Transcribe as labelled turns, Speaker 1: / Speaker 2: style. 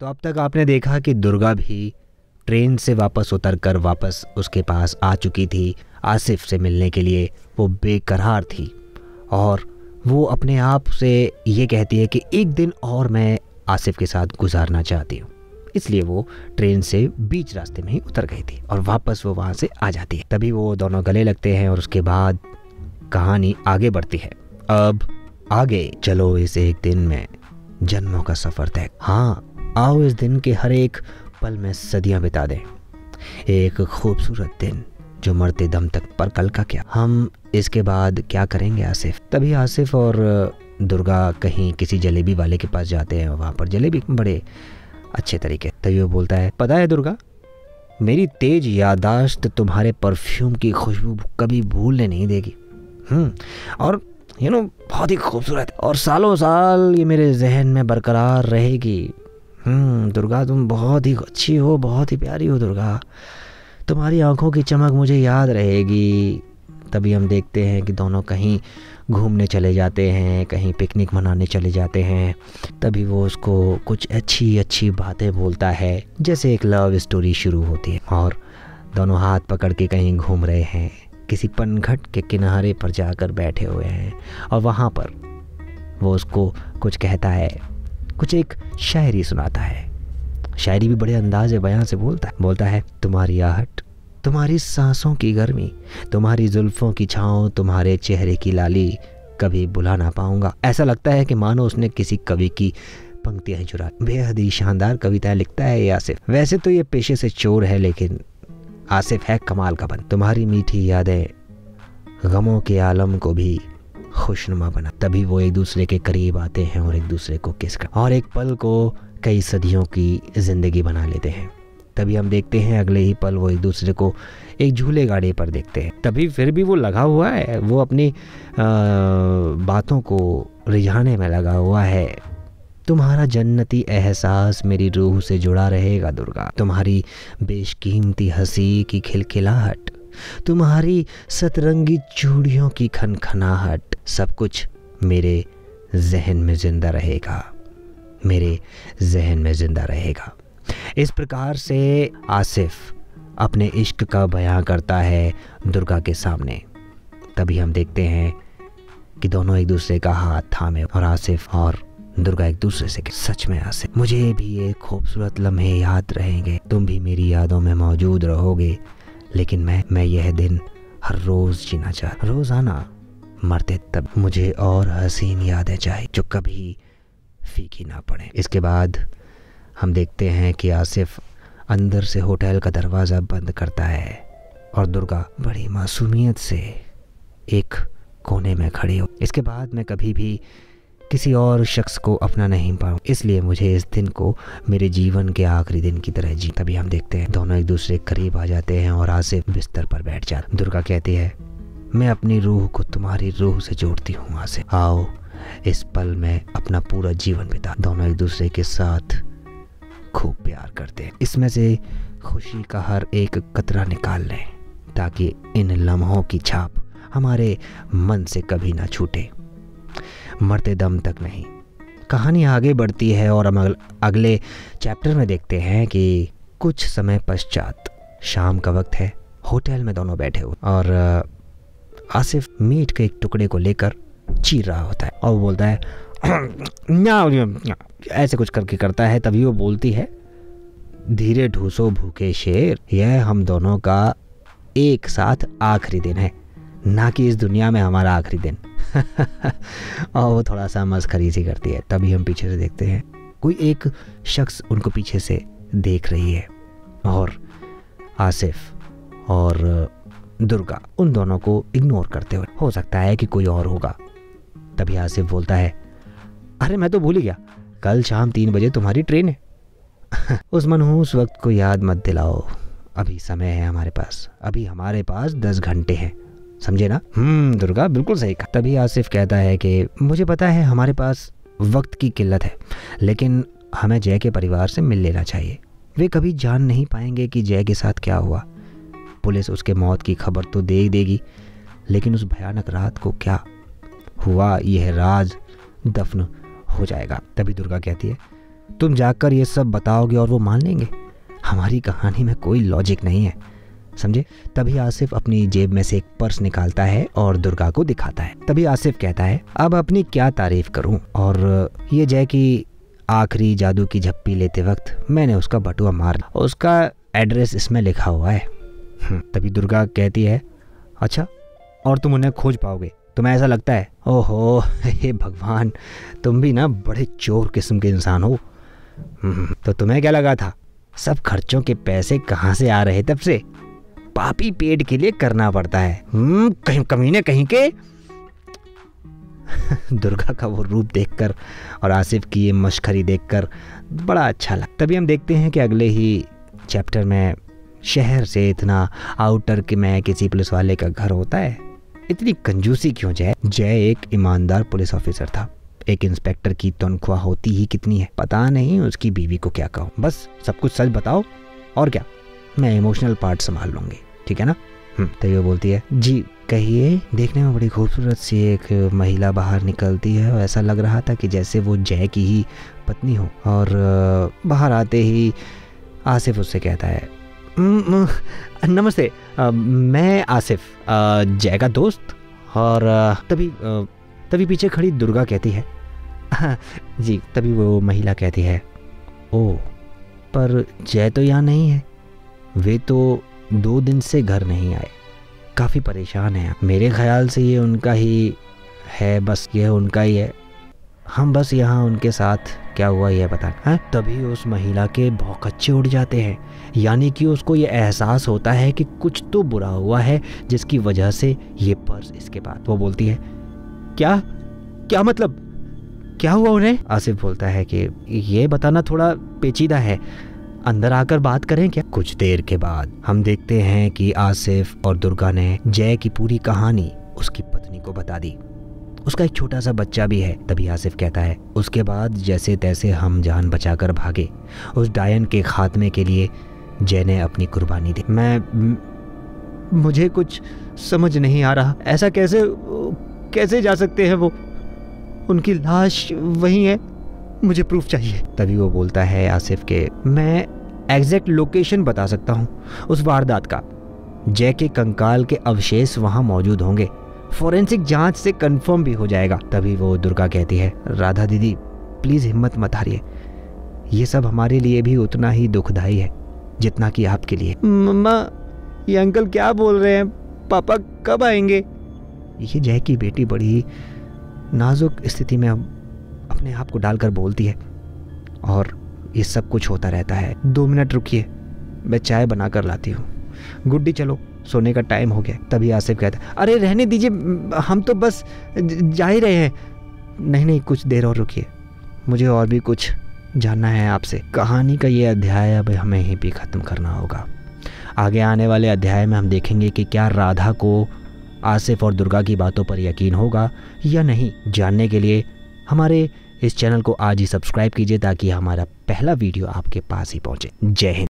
Speaker 1: अब तक आपने देखा कि दुर्गा भी ट्रेन से वापस उतरकर वापस उसके पास आ चुकी थी। आसिफ से मिलने के लिए वो बेकरार थी और वो अपने आप से ये कहती है कि एक दिन और मैं आसिफ के साथ गुजारना चाहती हूँ। इसलिए वो ट्रेन से बीच रास्ते में ही उतर गई थी और वापस वो वहाँ से आ जाती है। तभी वो दोनों गले लगते हैं और उसके बाद कहानी आगे बढ़ती है। अब आगे चलो इस एक दिन में जन्मों का सफ़र तय। हाँ, आओ इस दिन के हर एक पल में सदियां बिता दें। एक खूबसूरत दिन जो मरते दम तक, पर कल का क्या, हम इसके बाद क्या करेंगे आसिफ। तभी आसिफ और दुर्गा कहीं किसी जलेबी वाले के पास जाते हैं। वहाँ पर जलेबी बड़े अच्छे तरीके। तभी वो बोलता है, पता है दुर्गा, मेरी तेज याददाश्त तुम्हारे परफ्यूम की खुशबू कभी भूलने नहीं देगी। और बहुत ही खूबसूरत और सालों साल ये मेरे जहन में बरकरार रहेगी। दुर्गा, तुम बहुत ही अच्छी हो, बहुत ही प्यारी हो दुर्गा, तुम्हारी आंखों की चमक मुझे याद रहेगी। तभी हम देखते हैं कि दोनों कहीं घूमने चले जाते हैं, कहीं पिकनिक मनाने चले जाते हैं। तभी वो उसको कुछ अच्छी अच्छी बातें बोलता है, जैसे एक लव स्टोरी शुरू होती है। और दोनों हाथ पकड़ के कहीं घूम रहे हैं, किसी पनघट के किनारे पर जाकर बैठे हुए हैं और वहाँ पर वो उसको कुछ कहता है, कुछ एक शायरी सुनाता है। शायरी भी बड़े अंदाज बयां से बोलता है, तुम्हारी आहट, तुम्हारी सांसों की गर्मी, तुम्हारी जुल्फों की छाँव, तुम्हारे चेहरे की लाली कभी भुला ना पाऊंगा। ऐसा लगता है कि मानो उसने किसी कवि की पंक्तियां चुरा। बेहद ही शानदार कविताएं लिखता है ये आसिफ। वैसे तो ये पेशे से चोर है, लेकिन आसिफ है कमाल का बंदा। तुम्हारी मीठी यादें गमों के आलम को भी खुशनुमा बना। तभी वो एक दूसरे के करीब आते हैं और एक दूसरे को किस कर और एक पल को कई सदियों की जिंदगी बना लेते हैं। तभी हम देखते हैं अगले ही पल वो एक दूसरे को एक झूले गाड़ी पर देखते हैं। तभी फिर भी वो लगा हुआ है, वो अपनी बातों को रिझाने में लगा हुआ है। तुम्हारा जन्नती एहसास मेरी रूह से जुड़ा रहेगा दुर्गा। तुम्हारी बेशकीमती हंसी की खिलखिलाहट, तुम्हारी सतरंगी चूड़ियों की खनखनाहट, सब कुछ मेरे जहन में जिंदा रहेगा, मेरे जहन में जिंदा रहेगा। इस प्रकार से आसिफ अपने इश्क का बयां करता है दुर्गा के सामने। तभी हम देखते हैं कि दोनों एक दूसरे का हाथ थामे और आसिफ और दुर्गा एक दूसरे से, सच में आसिफ, मुझे भी ये खूबसूरत लम्हे याद रहेंगे, तुम भी मेरी यादों में मौजूद रहोगे, लेकिन मैं यह दिन हर रोज जीना चाहता, रोजाना मरते तब मुझे और हसीन यादें चाहिए जो कभी फीकी ना पड़े। इसके बाद हम देखते हैं कि आसिफ अंदर से होटल का दरवाज़ा बंद करता है और दुर्गा बड़ी मासूमियत से एक कोने में खड़ी हो। इसके बाद मैं कभी भी किसी और शख्स को अपना नहीं पाऊँ, इसलिए मुझे इस दिन को मेरे जीवन के आखिरी दिन की तरह जी। तभी हम देखते हैं दोनों एक दूसरे के करीब आ जाते हैं और आसिफ बिस्तर पर बैठ जाता। दुर्गा कहती है, मैं अपनी रूह को तुम्हारी रूह से जोड़ती हूँ आसिफ, आओ इस पल में अपना पूरा जीवन बिता। दोनों एक दूसरे के साथ खूब प्यार करते हैं। इसमें से खुशी का हर एक कतरा निकाल लें ताकि इन लम्हों की छाप हमारे मन से कभी ना छूटे, मरते दम तक नहीं। कहानी आगे बढ़ती है और हम अगले चैप्टर में देखते हैं कि कुछ समय पश्चात शाम का वक्त है, होटल में दोनों बैठे हुए और आसिफ मीट के एक टुकड़े को लेकर चीर रहा होता है और वो बोलता है ऐसे कुछ करके करता है। तभी वो बोलती है, धीरे ढूसो भूखे शेर, यह हम दोनों का एक साथ आखिरी दिन है, ना कि इस दुनिया में हमारा आखिरी दिन। और वो थोड़ा सा मस्खरी सी करती है। तभी हम पीछे से देखते हैं कोई एक शख्स उनको पीछे से देख रही है और आसिफ और दुर्गा उन दोनों को इग्नोर करते हुए, हो सकता है कि कोई और होगा। तभी आसिफ बोलता है, अरे मैं तो भूल ही गया, कल शाम 3 बजे तुम्हारी ट्रेन है। उस मनहूस वक्त को याद मत दिलाओ, अभी समय है हमारे पास, अभी हमारे पास 10 घंटे हैं, समझे ना? दुर्गा बिल्कुल सही कहा। तभी आसिफ कहता है कि मुझे पता है हमारे पास वक्त की किल्लत है, लेकिन हमें जय के परिवार से मिल लेना चाहिए। वे कभी जान नहीं पाएंगे कि जय के साथ क्या हुआ। पुलिस उसके मौत की खबर तो दे देगी, लेकिन उस भयानक रात को क्या हुआ यह राज दफन हो जाएगा। तभी दुर्गा कहती है, तुम जाकर ये सब बताओगे और वो मान लेंगे? हमारी कहानी में कोई लॉजिक नहीं है, समझे? तभी आसिफ अपनी जेब में से एक पर्स निकालता है और दुर्गा को दिखाता है। तभी आसिफ कहता है, अब अपनी क्या तारीफ करूं, और ये जय की आखिरी जादू की झप्पी लेते वक्त मैंने उसका बटुआ मार दिया, उसका एड्रेस इसमें लिखा हुआ है। तभी दुर्गा कहती है, अच्छा, और तुम उन्हें खोज पाओगे, तुम्हें ऐसा लगता है? ओहो, हे भगवान, तुम भी ना बड़े चोर किस्म के इंसान हो। तो तुम्हें क्या लगा था सब खर्चों के पैसे कहाँ से आ रहे? तब से पापी पेट के लिए करना पड़ता है। कहीं कमीने कहीं के। दुर्गा का वो रूप देखकर और आसिफ की ये मशखरी देखकर बड़ा अच्छा लगा। तभी हम देखते हैं कि अगले ही चैप्टर में शहर से इतना आउटर के में किसी पुलिस वाले का घर होता है। इतनी कंजूसी क्यों जय? जय एक ईमानदार पुलिस ऑफिसर था। एक इंस्पेक्टर की तनख्वाह होती ही कितनी है, पता नहीं उसकी बीवी को क्या कहूँ। बस सब कुछ सच बताओ, और क्या, मैं इमोशनल पार्ट संभाल लूँगी, ठीक है ना? तो वो बोलती है, जी कहिए। देखने में बड़ी खूबसूरत सी एक महिला बाहर निकलती है और ऐसा लग रहा था कि जैसे वो जय की ही पत्नी हो। और बाहर आते ही आसिफ उससे कहता है, नमस्ते, मैं आसिफ, जय का दोस्त। और तभी पीछे खड़ी दुर्गा कहती है, जी। तभी वो महिला कहती है, ओ, पर जय तो यहाँ नहीं है, वे तो 2 दिन से घर नहीं आए, काफ़ी परेशान है। मेरे ख्याल से ये उनका ही है, बस ये उनका ही है, हम बस यहाँ उनके साथ क्या हुआ ये बताना। तभी उस महिला के भौंकच्चे उड़ जाते हैं, यानी कि उसको ये एहसास होता है कि कुछ तो बुरा हुआ है जिसकी वजह से ये पर्स इसके पास। वो बोलती है, क्या मतलब, क्या हुआ उन्हें? आसिफ बोलता है कि ये बताना थोड़ा पेचीदा है, अंदर आकर बात करें क्या? कुछ देर के बाद हम देखते हैं कि आसिफ और दुर्गा ने जय की पूरी कहानी उसकी पत्नी को बता दी। उसका एक छोटा सा बच्चा भी है। तभी आसिफ कहता है, उसके बाद जैसे तैसे हम जान बचाकर भागे। उस डायन के खात्मे के लिए जय ने अपनी कुर्बानी दी। मुझे कुछ समझ नहीं आ रहा, ऐसा कैसे जा सकते हैं वो? उनकी लाश वहीं है, मुझे प्रूफ चाहिए। तभी वो बोलता है आसिफ के, मैं एग्जैक्ट लोकेशन बता सकता हूँ उस वारदात का। जय के कंकाल के अवशेष वहाँ मौजूद होंगे, फोरेंसिक जांच से कंफर्म भी हो जाएगा। तभी वो दुर्गा कहती है, राधा दीदी प्लीज हिम्मत मत हारिए, ये सब हमारे लिए भी उतना ही दुखदाई है जितना कि आपके लिए। मम्मा, ये अंकल क्या बोल रहे हैं? पापा कब आएंगे? ये जय की बेटी बड़ी नाजुक स्थिति में अपने आप को डालकर बोलती है, और ये सब कुछ होता रहता है। 2 मिनट रुकिए, मैं चाय बना कर लाती हूँ। गुड्डी चलो, सोने का टाइम हो गया। तभी आसिफ कहता है, अरे रहने दीजिए, हम तो बस जा ही रहे हैं। नहीं, कुछ देर और रुकिए, मुझे और भी कुछ जानना है आपसे। कहानी का ये अध्याय अब हमें ही भी ख़त्म करना होगा। आगे आने वाले अध्याय में हम देखेंगे कि क्या राधा को आसिफ और दुर्गा की बातों पर यकीन होगा या नहीं। जानने के लिए हमारे इस चैनल को आज ही सब्सक्राइब कीजिए ताकि हमारा पहला वीडियो आपके पास ही पहुंचे। जय हिंद।